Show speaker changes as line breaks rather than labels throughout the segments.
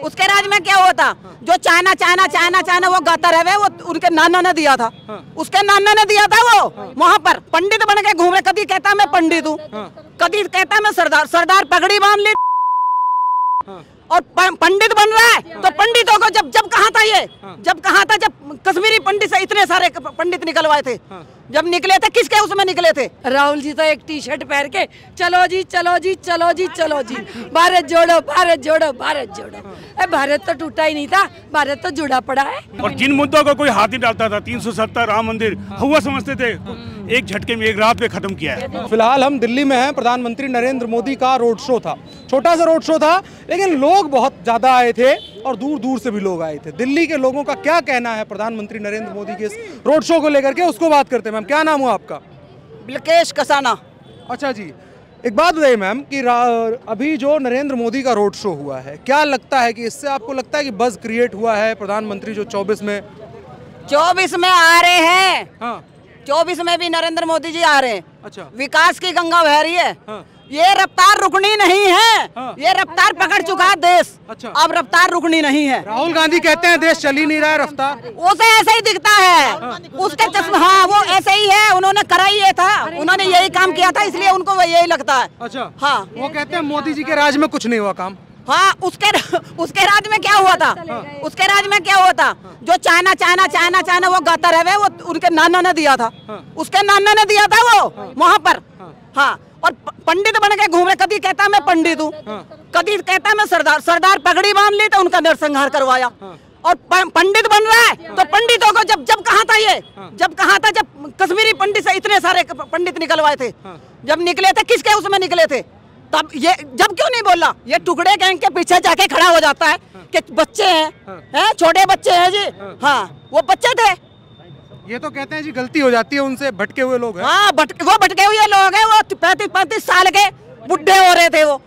उसके राज में क्या हुआ था? जो चाइना चाइना चाइना चाइना वो गाता रहे, वो उनके नाना ने दिया था। उसके नाना ने दिया था। वो वहाँ पर पंडित बन के घूमे, कभी कहता मैं पंडित हूँ, कभी कहता मैं सरदार। सरदार पगड़ी बांध ली और पंडित बन रहा है। तो पंडितों को जब कहा था ये, जब कहा था, जब कश्मीरी पंडित से इतने सारे पंडित निकलवाए थे, जब निकले थे किसके उसमें निकले थे?
राहुल जी तो एक टी शर्ट पहन के चलो जी चलो जी चलो जी चलो जी, भारत जोड़ो भारत जोड़ो भारत जोड़ो। भारत तो टूटा ही नहीं था, भारत तो जुड़ा पड़ा है।
और जिन मुद्दों को कोई हाथ नहीं डालता था, 370 राम मंदिर हुआ समझते थे, एक झटके में एक रात में खत्म किया है।
फिलहाल हम दिल्ली में हैं। प्रधानमंत्री नरेंद्र मोदी का रोड शो था, छोटा सा रोड शो था, लेकिन लोग बहुत ज्यादा आए थे और दूर दूर से भी लोग आए थे। दिल्ली के लोगों का क्या कहना है प्रधानमंत्री नरेंद्र मोदी के इस रोड शो को लेकर के, उसको बात करते हैं। मैम क्या नाम हुआ आपका?
बिल्केश कसाना।
अच्छा जी, एक बात बताइए मैम कि अभी जो नरेंद्र मोदी का रोड शो हुआ है, क्या लगता है कि इससे आपको लगता है कि बज़ क्रिएट हुआ है? प्रधानमंत्री जो 24 में
आ रहे हैं,
हाँ
24 में भी नरेंद्र मोदी जी आ रहे हैं।
अच्छा,
विकास की गंगा बह रही है।
हाँ।
ये रफ्तार रुकनी नहीं है।
हाँ।
ये रफ्तार पकड़ चुका है देश।
अच्छा।
अब रफ्तार रुकनी नहीं है।
राहुल गांधी कहते हैं देश चल ही नहीं रहा है, रफ्तार
उसे ऐसे ही दिखता है। उसके चश्मा, हाँ वो ऐसे ही है। उन्होंने करा ही ये था, उन्होंने यही काम किया था, इसलिए उनको यही लगता है।
अच्छा,
हाँ
वो कहते हैं मोदी जी के राज में कुछ नहीं हुआ काम।
हाँ, उसके राज में क्या हुआ था? उसके राज में क्या हुआ था? जो चाइना चाइना चाइना चाइना वो गाता रहे, वो उनके नाना ने दिया था। उसके नाना ने दिया था वो वहाँ पर। हाँ, और पंडित बन के घूमे, कभी कहता मैं पंडित हूँ, कभी कहता मैं सरदार। सरदार पगड़ी बांध ली तो उनका नरसंहार करवाया। और पंडित बन रहा है। तो पंडितों को जब कहा था ये, जब कहा था, जब कश्मीरी पंडित से इतने सारे पंडित निकलवाए थे, जब निकले थे किसके उसमें निकले थे? तब ये जब क्यों नहीं बोला? ये टुकड़े गैंग के पीछे जाके खड़ा हो जाता है कि बच्चे हैं, छोटे बच्चे हैं जी। हाँ, वो बच्चे थे।
ये तो कहते हैं जी गलती हो जाती है उनसे, भटके हुए लोग हैं।
हाँ, वो भटके हुए लोग हैं। वो 35 साल के बुढ़े हो रहे थे वो।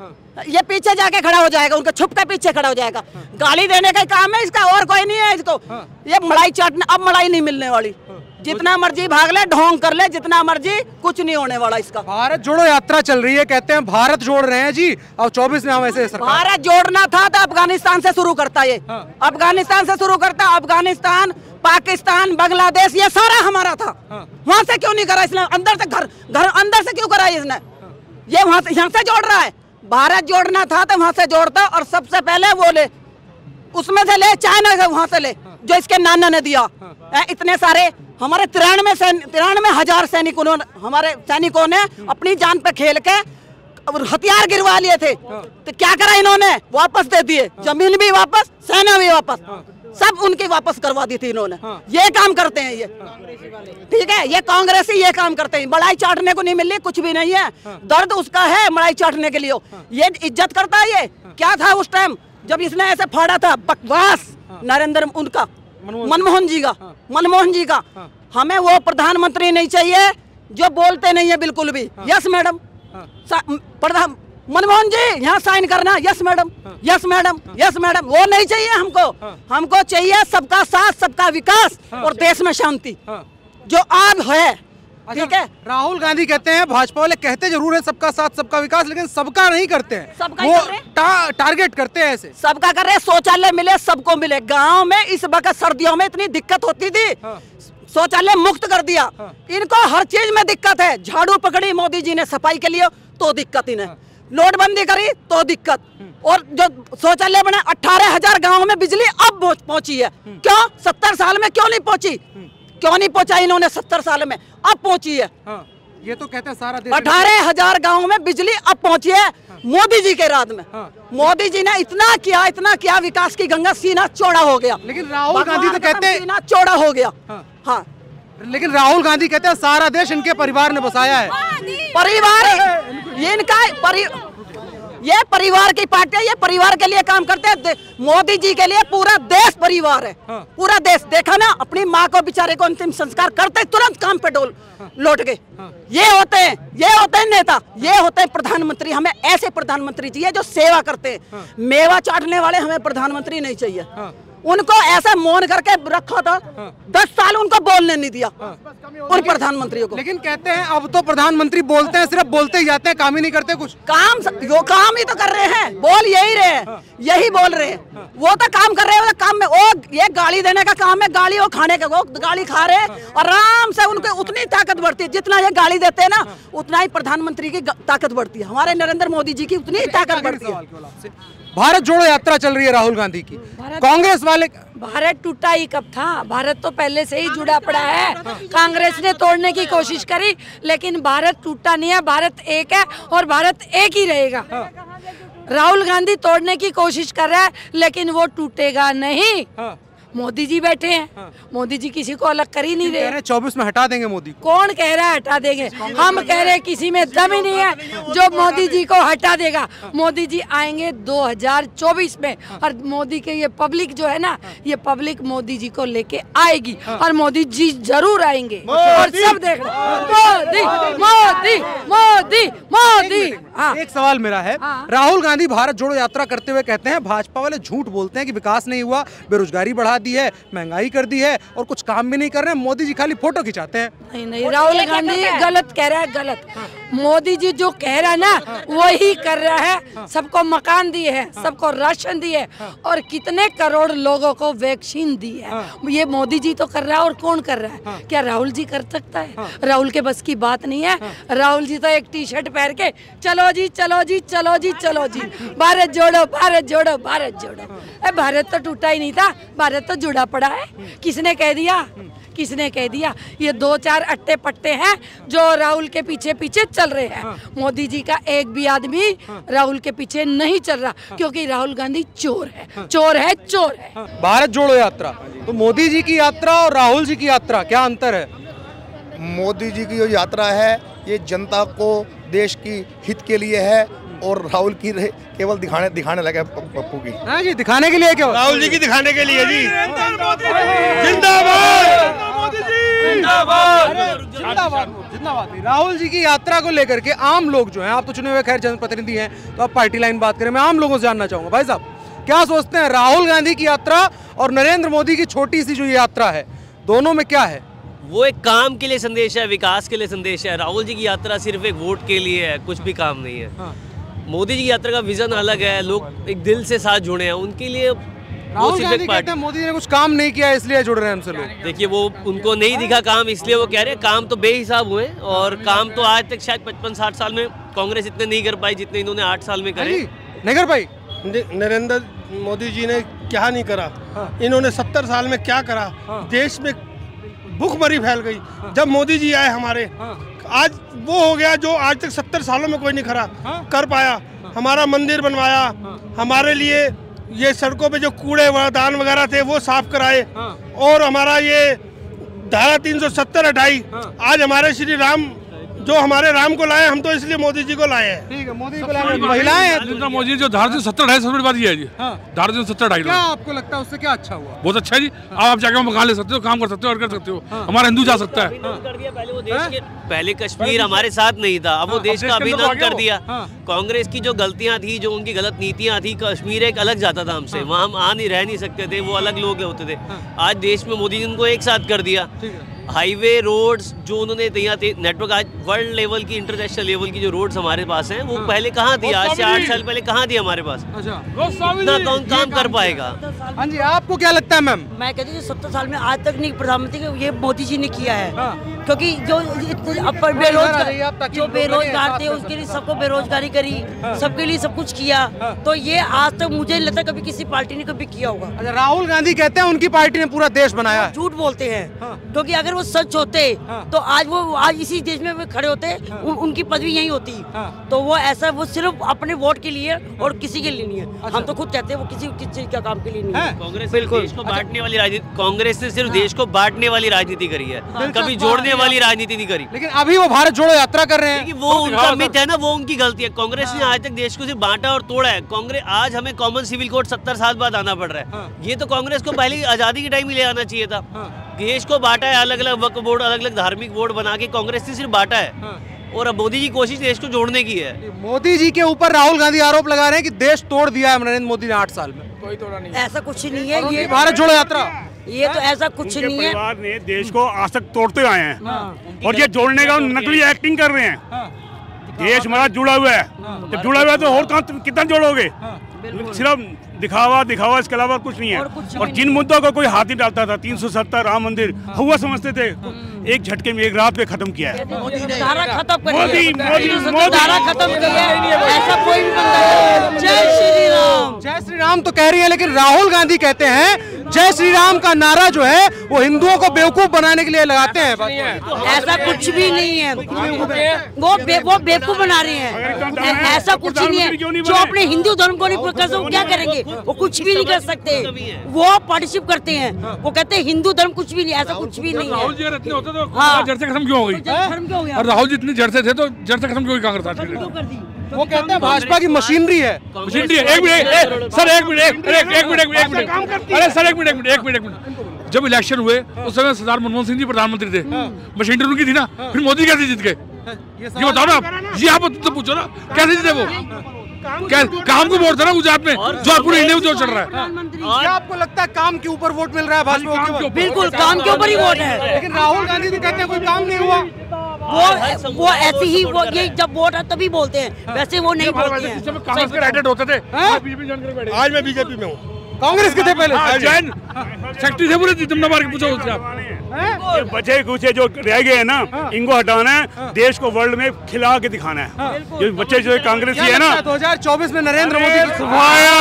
ये पीछे जाके खड़ा हो जाएगा, उनके छुप के पीछे खड़ा हो जाएगा। गाली देने का काम है इसका, और कोई नहीं है इसको। ये मलाई चाटने, अब मलाई नहीं मिलने वाली। जितना मर्जी भाग ले, ढोंग कर ले, जितना मर्जी, कुछ नहीं होने वाला इसका।
भारत जोड़ो यात्रा चल रही है, कहते हैं भारत जोड़ रहे हैं जी। और 24 में हम ऐसे
भारत जोड़ना था तो अफगानिस्तान से शुरू करता ये। अफगानिस्तान से शुरू करता। अफगानिस्तान, पाकिस्तान, बांग्लादेश, ये सारा हमारा था। वहाँ से क्यों नहीं करा इसने? अंदर से घर अंदर से क्यों करा इसने? ये वहाँ से, यहाँ से जोड़ रहा है। भारत जोड़ना था तो वहाँ से जोड़ता, और सबसे पहले वो ले, उसमें से ले, चाइना से वहाँ से ले, जो इसके नाना ने दिया। इतने सारे हमारे 93,000 सैनिकों, हमारे सैनिकों ने अपनी जान पे खेल के हथियार गिरवा लिए थे। तो क्या करा इन्होंने? वापस दे दिए, जमीन भी वापस, सेना भी वापस, सब उनकी वापस करवा दी थी इन्होंने। ये काम करते हैं ये, ठीक है? ये कांग्रेसी ये काम करते हैं। मलाई चाटने को नहीं मिल रही, कुछ भी नहीं है। दर्द उसका है मलाई चाटने के लिए। ये इज्जत करता है। ये क्या था उस टाइम जब इसने ऐसे फाड़ा था? बकवास। नरेंद्र, उनका मनमोहन जी का। हमें वो प्रधानमंत्री नहीं चाहिए जो बोलते नहीं है बिल्कुल भी। यस मैडम, प्रधान मनमोहन जी यहाँ साइन करना, yes madam, yes madam, yes madam. वो नहीं चाहिए हमको। हमको चाहिए सबका साथ, सबका विकास और देश में शांति, जो आज है। ठीक है?
राहुल गांधी कहते हैं, भाजपा वाले कहते जरूर है सबका साथ सबका विकास, लेकिन सबका नहीं करते हैं।
सबका
वो टारगेट करते हैं ऐसे।
सबका कर रहे, शौचालय मिले सबको मिले। गांव में इस वक्त सर्दियों में इतनी दिक्कत होती थी, शौचालय मुक्त कर दिया। इनको हर चीज में दिक्कत है। झाड़ू पकड़ी मोदी जी ने सफाई के लिए तो दिक्कत इन्हें, नोटबंदी करी तो दिक्कत, और जो शौचालय बने 18,000 गाँव में बिजली अब पहुंची है। क्यों? 70 साल में क्यों नहीं पहुंची? क्यों नहीं पहुंचा इन्होंने 70 साल में? अब पहुंची है।
ये तो कहते हैं सारा देश।
18,000 गाँव में बिजली अब पहुंची है मोदी जी के राज में। मोदी जी ने इतना किया, विकास की गंगा सीना चौड़ा हो गया।
लेकिन राहुल गांधी तो कहते हैं
सीना चौड़ा हो गया। हाँ,
लेकिन राहुल गांधी कहते हैं सारा देश इनके परिवार ने बसाया है।
परिवार ये इनका ये परिवार की पार्टी है। ये परिवार के लिए काम करते हैं। मोदी जी के लिए पूरा देश परिवार है। पूरा देश। देखा ना, अपनी माँ को बेचारे को अंतिम संस्कार करते तुरंत काम पे लौट गए। ये होते हैं नेता, ये होते हैं प्रधानमंत्री। हमें ऐसे प्रधानमंत्री चाहिए जो सेवा करते हैं। मेवा चाटने वाले हमें प्रधानमंत्री नहीं चाहिए। उनको ऐसा मौन करके रखा था। 10 साल उनको बोलने नहीं दिया उन प्रधानमंत्रियों को।
लेकिन कहते हैं अब तो प्रधानमंत्री बोलते हैं, सिर्फ बोलते ही जाते हैं, काम ही नहीं करते कुछ।
काम ही तो कर रहे हैं, बोल यही रहे हैं, यही बोल रहे हैं। वो तो काम कर रहे हैं, वो काम में वो ये गाली देने का काम है, गाली वो खाने का, वो गाली खा रहे हैं आराम से। उनके उतनी ताकत बढ़ती है, जितना ये गाली देते हैं ना उतना ही प्रधानमंत्री की ताकत बढ़ती है, हमारे नरेंद्र मोदी जी की उतनी ही ताकत बढ़ती है।
भारत जोड़ो यात्रा चल रही है राहुल गांधी की, कांग्रेस वाले।
भारत टूटा ही कब था? भारत तो पहले से ही जुड़ा पड़ा है। कांग्रेस ने तोड़ने की कोशिश करी, लेकिन भारत टूटा नहीं है। भारत एक है और भारत एक ही रहेगा। राहुल गांधी तोड़ने की कोशिश कर रहा है, लेकिन वो टूटेगा नहीं। मोदी जी बैठे हैं, मोदी जी किसी को अलग कर ही नहीं रहे।
24 में हटा देंगे मोदी।
कौन कह रहा है हटा देंगे? हम कह रहे हैं किसी में दम ही नहीं है जो मोदी जी को हटा देगा। मोदी जी आएंगे 2024 में, और मोदी के ये पब्लिक जो है ना, ये पब्लिक मोदी जी को लेके आएगी, और मोदी जी जरूर आएंगे। और सब देख रहे मोदी मोदी मोदी। हाँ,
एक सवाल मेरा है, राहुल गांधी भारत जोड़ो यात्रा करते हुए कहते हैं भाजपा वाले झूठ बोलते हैं कि विकास नहीं हुआ, बेरोजगारी बढ़ा दी है, महंगाई कर दी है, और कुछ काम भी नहीं कर रहे हैं, मोदी जी खाली फोटो खिंचाते हैं।
नहीं नहीं, राहुल गांधी गलत कह रहा है, गलत। मोदी जी जो कह रहा है ना वही कर रहा है। सबको मकान दिए हैं, सबको राशन दिए, और कितने करोड़ लोगों को वैक्सीन दी है, ये मोदी जी तो कर रहा है। और कौन कर रहा है? क्या राहुल जी कर सकता है? राहुल के बस की बात नहीं है। राहुल जी तो एक टी-शर्ट पहन के चलो जी चलो जी चलो जी चलो जी, भारत जोड़ो भारत जोड़ो भारत जोड़ो। भारत तो टूटा ही नहीं था, भारत तो जुड़ा पड़ा है। किसने कह दिया? किसने कह दिया? ये 2-4 अट्टे पट्टे हैं जो राहुल के पीछे पीछे चल रहे हैं। मोदी जी का एक भी आदमी राहुल के पीछे नहीं चल रहा, क्योंकि राहुल गांधी चोर है, चोर है, चोर है।
भारत जोड़ो यात्रा तो मोदी जी की यात्रा और राहुल जी की यात्रा क्या अंतर है?
मोदी जी की जो यात्रा है ये जनता को देश की हित के लिए है, और राहुल की केवल दिखाने लगे पप्पू की।
हाँ जी, दिखाने के लिए क्या?
राहुल जी की दिखाने के लिए जी।
जिंदाबाद। राहुल जी की यात्रा को लेकर के आम लोग जो हैं, आप तो चुने हुए खैर जनप्रतिनिधि हैं, तो आप पार्टी लाइन बात करें, मैं आम लोगों से जानना चाहूंगा, भाई साहब क्या सोचते हैं राहुल गांधी की यात्रा और नरेंद्र मोदी की छोटी सी जो यात्रा है, दोनों में क्या है?
वो एक काम के लिए संदेश है, विकास के लिए संदेश है। राहुल जी की यात्रा सिर्फ एक वोट के लिए है, कुछ भी काम नहीं है। मोदी जी की यात्रा का विजन अलग है, लोग एक दिल से साथ जुड़े हैं, उनके लिए
राहुल गांधी कहते हैं मोदी ने कुछ काम नहीं किया इसलिए जुड़ रहे हैं हमसे लोग।
देखिए, वो उनको नहीं दिखा काम, इसलिए वो कह रहे हैं काम तो बेहिसाब हुए, और काम तो आज तक शायद 55-60 साल में कांग्रेस इतने नहीं कर पाई जितने इन्होंने 8 साल में करे।
नहीं कर पाई।
नरेंद्र मोदी जी ने क्या नहीं करा, इन्होंने 70 साल में क्या करा। देश में भूखमरी फैल गई जब मोदी जी आए हमारे। आज वो हो गया जो आज तक 70 सालों में कोई नहीं कर पाया। हमारा मंदिर बनवाया, हमारे लिए ये सड़कों पे जो कूड़े दान वगैरह थे वो साफ कराए, और हमारा ये धारा 370 हटाई। आज हमारे श्री राम जो हमारे राम को लाए, हम तो इसलिए मोदी जी को लाए हैं।
ठीक है, मोदी को लाए। महिलाएं
मोदी जी जो धारा 370 हटाई, सबसे बड़ी बात ये है जी। धारा 370 हटाई,
क्या आपको लगता है उससे क्या अच्छा हुआ?
बहुत अच्छा है जी। आप जाके मकान ले सकते हो, काम कर सकते हो और कर सकते हो। हमारा हिंदू जा सकता है।
पहले वो देश के पहले कश्मीर हमारे साथ नहीं था, अब वो देश का अभिनंदन कर दिया। कांग्रेस की जो गलतियां थी, जो उनकी गलत नीतियां थी, कश्मीर एक अलग जाता था हमसे, वहाँ हम रह नहीं सकते थे, वो अलग लोग होते थे। आज देश में मोदी जी उनको एक साथ कर दिया। हाईवे रोड्स जो उन्होंने दिया थे, नेटवर्क आज वर्ल्ड लेवल की, इंटरनेशनल लेवल की जो रोड्स हमारे पास हैं, वो पहले कहाँ थी? आज से 8 साल पहले कहाँ थी हमारे पास? इतना कौन काम कर पाएगा?
हाँ जी, आपको क्या लगता है मैम?
मैं कहती हूँ 70 साल में आज तक नहीं प्रधानमंत्री ये मोदी जी ने किया है। क्योंकि जो बेरोजगार थे उसके लिए सबको बेरोजगारी करी, सबके लिए सब कुछ किया, तो ये आज तक मुझे लगता है कभी किसी पार्टी ने कभी किया होगा।
अच्छा, राहुल गांधी कहते हैं उनकी पार्टी ने पूरा देश बनाया है।
झूठ बोलते हैं, क्योंकि अगर वो सच होते तो आज इसी देश में खड़े होते, उनकी पदवी यही होती। तो वो ऐसा, वो सिर्फ अपने वोट के लिए और किसी के लिए नहीं है। हम तो खुद कहते हैं वो किसी चीज का काम के लिए नहीं है।
कांग्रेस बिल्कुल देश को बांटने वाली राजनीति, कांग्रेस ने सिर्फ देश को बांटने वाली राजनीति करी है, कभी जोड़ने वाली राजनीति नहीं करी।
लेकिन अभी वो भारत जोड़ो यात्रा कर रहे हैं,
वो उनका मिथ है ना, वो उनकी गलती है। कांग्रेस ने आज तक देश को सिर्फ बांटा और तोड़ा है। कांग्रेस आज हमें कॉमन सिविल कोड 70 साल बाद आना पड़ रहा है। ये तो कांग्रेस को पहले आजादी के टाइम ही ले आना चाहिए था। देश को बांटा है, अलग अलग वक्फ बोर्ड, अलग अलग धार्मिक बोर्ड बना के कांग्रेस ने सिर्फ बांटा है, और अब मोदी जी कोशिश देश को जोड़ने की है।
मोदी जी के ऊपर राहुल गांधी आरोप लगा रहे हैं कि देश तोड़ दिया है नरेंद्र मोदी ने 8 साल में।
कोई तोड़ा नहीं,
ऐसा कुछ नहीं है। ये
भारत जोड़ो यात्रा,
ये तो ऐसा कुछ
उनके
नहीं है।
परिवार ने देश को आज तक तोड़ते आए हैं और ये जोड़ने का नकली एक्टिंग कर रहे हैं। देश हमारा जुड़ा हुआ है, जब जुड़ा हुआ है तो और कहाँ कितना जोड़ोगे? सिर्फ दिखावा दिखावा, इसके अलावा कुछ नहीं है। और जिन मुद्दों को कोई हाथ नहीं डालता था, 370 राम मंदिर हुआ समझते थे, एक झटके में एक रात पे खत्म किया है।
धारा खत्म कर
मोदी
धारा खत्म किया है, ऐसा कोई भी बंदा नहीं। जय श्री राम।
जय श्री राम तो कह रही है, लेकिन राहुल गांधी कहते हैं जय श्री राम का नारा जो है वो हिंदुओं को बेवकूफ बनाने के लिए लगाते हैं।
ऐसा कुछ भी नहीं है, वो बेवकूफ बना रहे हैं। ऐसा कुछ नहीं है। जो अपने हिंदू धर्म को नहीं कर सकते क्या करेंगे? वो कुछ भी नहीं कर सकते। वो पार्टिसिपेट करते हैं, वो कहते हैं हिंदू धर्म कुछ भी नहीं, ऐसा कुछ भी नहीं है।
हाँ, जड़ से खत्म क्यों हो गई? और राहुल जी इतनी जड़ से थे तो जड़ से खत्म क्यों हुई कांग्रेस?
वो कहते हैं भाजपा की मशीनरी है।
मशीनरी है। एक मिनट सर, एक मिनट, अरे सर एक मिनट। जब इलेक्शन हुए उस समय सरदार मनमोहन सिंह जी प्रधानमंत्री थे, मशीनरी उनकी थी ना, फिर मोदी कैसे जीत गए? ये बताओ ना आप, जी आप तो पूछो ना, कैसे जीते वो? काम को वोट था ना गुजरात में, जो आप पूरे इंडिया में जो चल रहा है।
क्या आपको लगता है काम के ऊपर वोट मिल रहा है भाजपा को?
बिल्कुल काम के ऊपर ही वोट है।
लेकिन राहुल गांधी तो कहते हैं कोई काम नहीं हुआ।
वो ऐसे ही वो ये जब वोट है तभी बोलते हैं, वैसे वो नहीं बोलते हैं।
कांग्रेस के कैडेट होते थे,
आज मैं बीजेपी में हूँ।
कांग्रेस के थे पहले,
जैन सेक्रेटरी थे पूरे, तुमने बार पूछो उससे आप।
ये बचे कुचे जो रह गए हैं ना, इनको हटाना है, देश को वर्ल्ड में खिला के दिखाना है। ये बच्चे जो कांग्रेसी है ना,
2024 में नरेंद्र मोदी
सुभाया,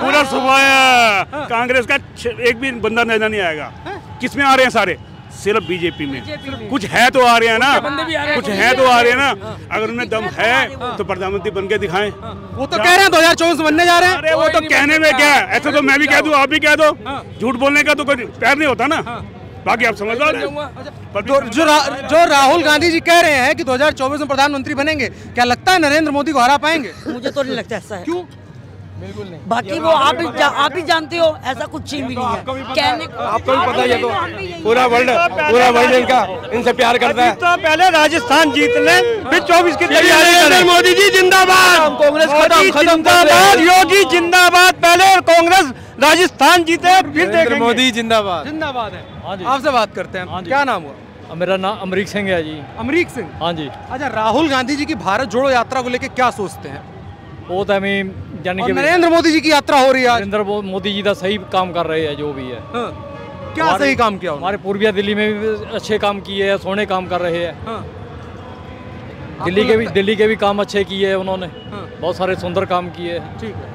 पूरा सुभाया, कांग्रेस का एक भी बंदा नजर नहीं आएगा। किस में आ रहे हैं सारे? सिर्फ बीजेपी में। कुछ है तो आ रहे हैं ना, कुछ है तो आ रहे हैं ना। अगर उन्हें दम है तो प्रधानमंत्री बन के दिखाएं।
वो तो कह रहे हैं 2024 में बनने जा रहे हैं।
अरे वो तो कहने में क्या है, ऐसे तो मैं भी कह दूं, आप भी कह दो। झूठ बोलने का तो कोई पैर नहीं होता ना, बाकी आप समझदार हैं।
जो राहुल गांधी जी कह रहे हैं कि 2024 में प्रधानमंत्री बनेंगे, क्या लगता है नरेंद्र मोदी को हरा पाएंगे?
मुझे तो नहीं लगता ऐसा है।
क्यों?
बाकी वो आप भी जानते हो, ऐसा कुछ ही भी नहीं है। कहने
आपको भी पता है, तो पूरा वर्ल्ड इनका इनसे प्यार करता है।
तो पहले राजस्थान जीत ले, फिर 24 की तैयारी करें। मोदी जी जिंदाबाद, कांग्रेस जिंदाबाद, योगी जिंदाबाद। पहले कांग्रेस राजस्थान जीते, फिर देखेंगे।
मोदी जिंदाबाद।
जिंदाबाद है। आपसे बात करते हैं, क्या नाम हुआ?
मेरा नाम अमरीक सिंह है जी।
अमरीक सिंह,
हाँ जी।
अच्छा, राहुल गांधी जी की भारत जोड़ो यात्रा को लेकर क्या सोचते हैं?
वो तो हमें यानी कि
नरेंद्र मोदी जी की यात्रा हो रही है।
नरेंद्र मोदी जी का सही काम कर रहे हैं, जो भी है।
क्या सही काम किया?
हमारे पूर्विया दिल्ली में भी अच्छे काम किए हैं, सोने काम कर रहे हैं। दिल्ली के भी काम अच्छे किए हैं उन्होंने, बहुत सारे सुंदर काम किए हैं।
ठीक है।